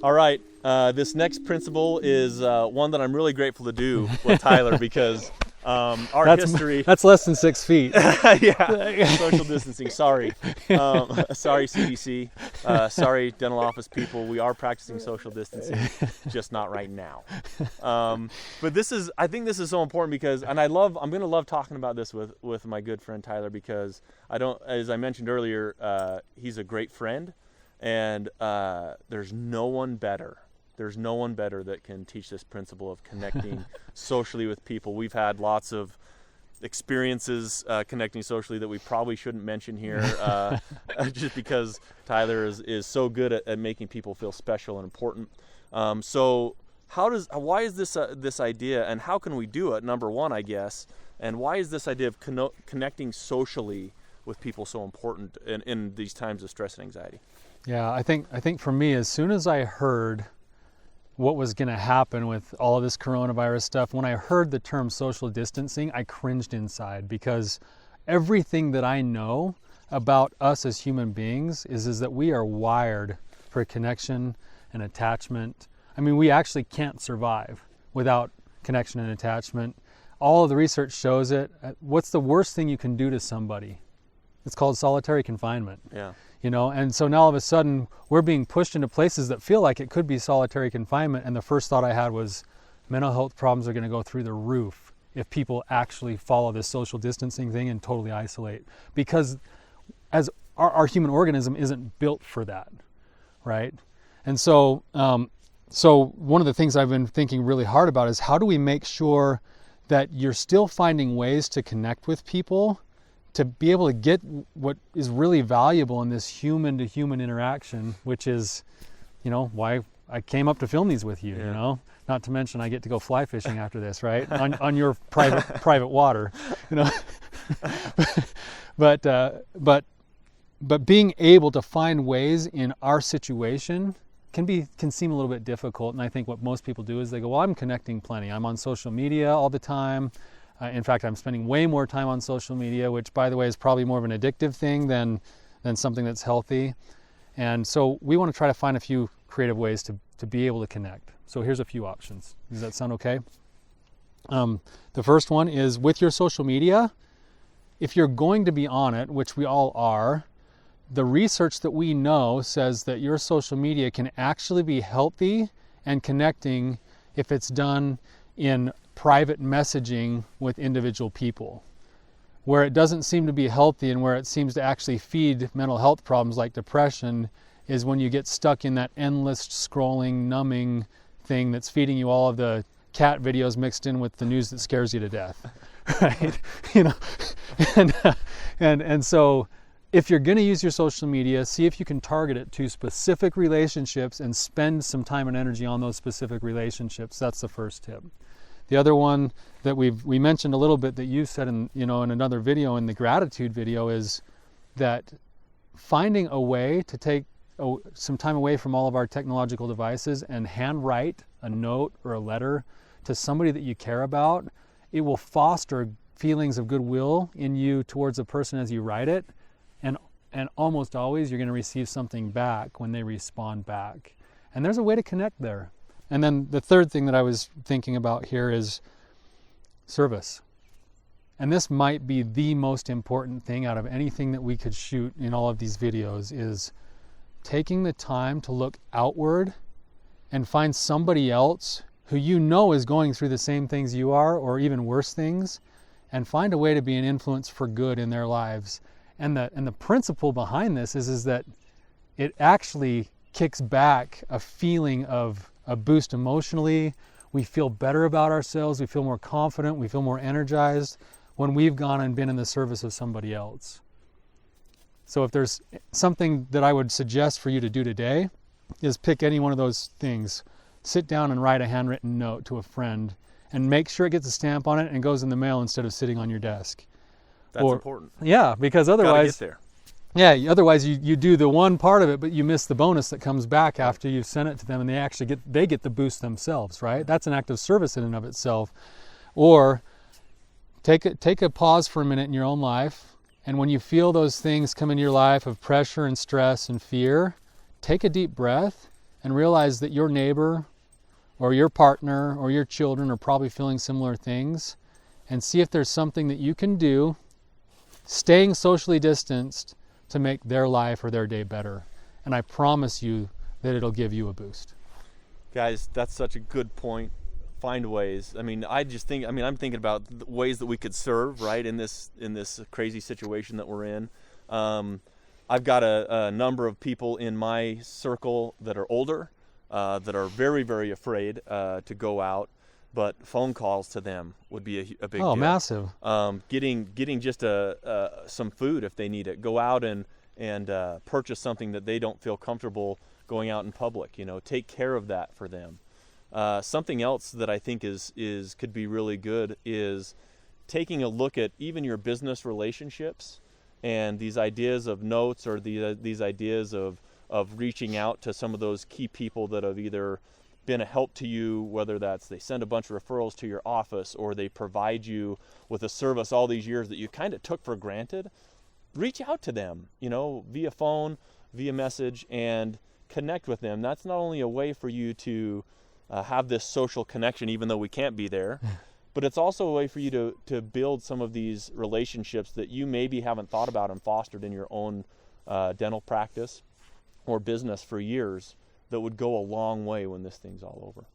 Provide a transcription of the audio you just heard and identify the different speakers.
Speaker 1: All right. This next principle is one that I'm really grateful to do with Tyler because our history.
Speaker 2: That's less than 6 feet.
Speaker 1: Yeah. Social distancing. Sorry. Sorry, CDC. Sorry, dental office people. We are practicing social distancing, just not right now. But I think this is so important because, and I'm going to love talking about this with my good friend Tyler because as I mentioned earlier, he's a great friend. And there's no one better that can teach this principle of connecting socially with people. We've had lots of experiences connecting socially that we probably shouldn't mention here, just because Tyler is so good at making people feel special and important. So why is this idea, and how can we do it? Number one, I guess, and why is this idea of connecting socially with people so important in these times of stress and anxiety?
Speaker 2: Yeah, I think for me, as soon as I heard what was going to happen with all of this coronavirus stuff, when I heard the term social distancing, I cringed inside because everything that I know about us as human beings is that we are wired for connection and attachment. I mean, we actually can't survive without connection and attachment. All of the research shows it. What's the worst thing you can do to somebody? It's called solitary confinement.
Speaker 1: Yeah.
Speaker 2: And so now all of a sudden we're being pushed into places that feel like it could be solitary confinement. And the first thought I had was mental health problems are going to go through the roof if people actually follow this social distancing thing and totally isolate, because as our human organism isn't built for that, right? And so, so one of the things I've been thinking really hard about is how do we make sure that you're still finding ways to connect with people, to be able to get what is really valuable in this human-to-human interaction, which is, why I came up to film these with you, not to mention I get to go fly fishing after this, right? on your private water, But being able to find ways in our situation can seem a little bit difficult. And I think what most people do is they go, well, I'm connecting plenty. I'm on social media all the time. In fact, I'm spending way more time on social media, which, by the way, is probably more of an addictive thing than something that's healthy. And so we want to try to find a few creative ways to be able to connect. So here's a few options. Does that sound okay? The first one is with your social media. If you're going to be on it, which we all are, the research that we know says that your social media can actually be healthy and connecting if it's done in private messaging with individual people. Where it doesn't seem to be healthy and where it seems to actually feed mental health problems like depression is when you get stuck in that endless scrolling, numbing thing that's feeding you all of the cat videos mixed in with the news that scares you to death, right? And so if you're going to use your social media, see if you can target it to specific relationships and spend some time and energy on those specific relationships. That's the first tip. The other one that we mentioned a little bit that you said in another video, in the gratitude video, is that finding a way to take some time away from all of our technological devices and handwrite a note or a letter to somebody that you care about, it will foster feelings of goodwill in you towards a person as you write it, and almost always you're going to receive something back when they respond back. And there's a way to connect there. And then the third thing that I was thinking about here is service. And this might be the most important thing out of anything that we could shoot in all of these videos, is taking the time to look outward and find somebody else who is going through the same things you are, or even worse things, and find a way to be an influence for good in their lives. And the principle behind this is that it actually kicks back a feeling of a boost emotionally. We feel better about ourselves. We feel more confident. We feel more energized when we've gone and been in the service of somebody else. So if there's something that I would suggest for you to do today, is pick any one of those things. Sit down and write a handwritten note to a friend and make sure it gets a stamp on it and goes in the mail instead of sitting on your desk.
Speaker 1: That's important.
Speaker 2: Yeah, because otherwise,
Speaker 1: gotta get there.
Speaker 2: Yeah, otherwise you do the one part of it, but you miss the bonus that comes back after you've sent it to them, and they get the boost themselves, right? That's an act of service in and of itself. Or take a pause for a minute in your own life, and when you feel those things come into your life of pressure and stress and fear, take a deep breath and realize that your neighbor or your partner or your children are probably feeling similar things, and see if there's something that you can do, staying socially distanced, to make their life or their day better. And I promise you that it'll give you a boost.
Speaker 1: Guys, that's such a good point. Find ways. I mean, I'm thinking about the ways that we could serve, right, in this crazy situation that we're in. I've got a number of people in my circle that are older, that are very, very afraid to go out, but phone calls to them would be a big deal.
Speaker 2: Oh, massive.
Speaker 1: Getting just some food if they need it. Go out and purchase something that they don't feel comfortable going out in public. Take care of that for them. Something else that I think could be really good is taking a look at even your business relationships and these ideas of notes, or these ideas of reaching out to some of those key people that have either been a help to you, whether that's they send a bunch of referrals to your office or they provide you with a service all these years that you kind of took for granted. Reach out to them, via phone, via message, and connect with them. That's not only a way for you to have this social connection, even though we can't be there, but it's also a way for you to build some of these relationships that you maybe haven't thought about and fostered in your own dental practice or business for years, that would go a long way when this thing's all over.